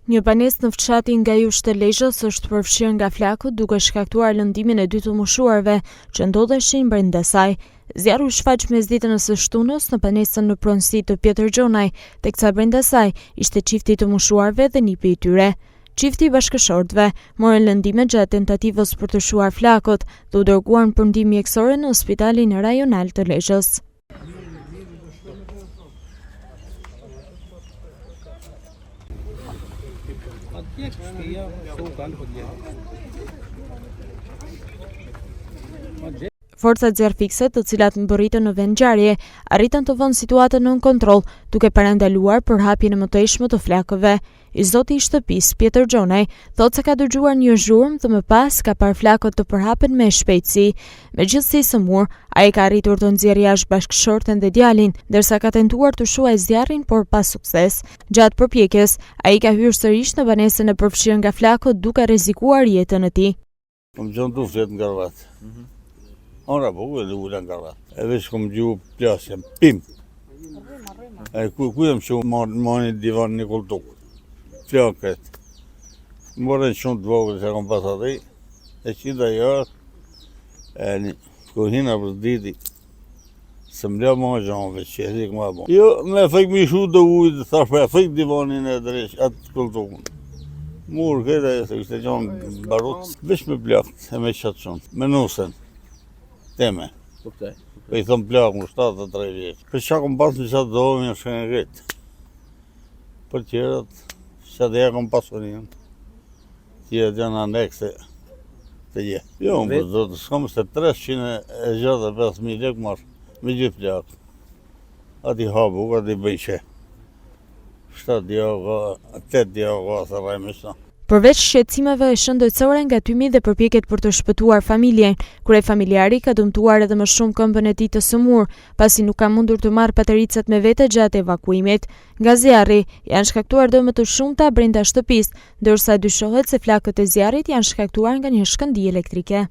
Një banesë në fshatin nga Jush të Lezhës është përfshirë nga flakët duke shkaktuar lëndimin e dy të mushuarve që ndodheshin brenda saj. Zjarri u shfaq mesditën e së shtunës në banesën në pronësi të Pjetër Gjonaj, teksa brenda saj ishte çifti të mushuarve dhe nipi i tyre. Çifti i bashkëshortëve morën lëndime gjatë tentativës për të shuar flakët dhe u dërguar për ndihmë mjekësore në Spitalin Rajonal të Lezhës. Forcat zjarrfikse, të cilat mbërritën në vend ngjarje, arritën të vënë situatën nën kontroll, duke parandaluar përhapjen e mëtejshme të flakëve. I zoti i shtëpisë, Pjetër Gjonaj, thotë se ka dëgjuar një zhurmë dhe më pas ka parë flakët të përhapen me shpejtësi. Megjithësi sëmur, ai ka arritur të nxjerrë jashtë bashkëshorten dhe djalin, ndërsa ka tentuar të shuajë zjarrin, por pa sukses. Gjatë përpjekjes, ai ka hyrë sërish në banesën e përfshirë nga flakët duke rrezikuar jetën e tij. Ora po e ula nga rrët. Edhe që kom gjuhë plasja, pim. Ku jem që mani divan një kultuk. Flakët. Morën shumë të vogël që kom pas atë, e qita jashtë, ku hina për diti, se mla ma gjanëve që e zik ma bon. Jo, me fek mi shu dhe ujtë, thash për e fek divanin e dresh, atë kultukën. Murë këta e se kështë e gjanë barut, vesh me plakët e me qatë shumë, me nusen. Teme. I thëmë plakë më 73 vjeqë. Për që kom pas në qatë dohëm në shkënë rritë. Për tjerët, që dhe kom pasurin. Tjerët janë anekse të je. Jo, më do të s'kom se 365.000 lekë marë me gjithë plakë. Ati habu, ati bëjqe. 7 djaga, 8 djaga, se rajme shta. Përveç shqetësimeve shëndetësore nga tymi dhe përpjekjet për të shpëtuar familjen, kryefamiljari ka dëmtuar edhe më shumë këmbën e tij të sëmur, pasi nuk ka mundur të marrë patericat me vete gjatë evakuimit. Nga zjarri janë shkaktuar dëme të shumta brenda shtëpisë, ndërsa dyshohet se flakët e zjarrit janë shkaktuar nga një shkëndijë elektrike.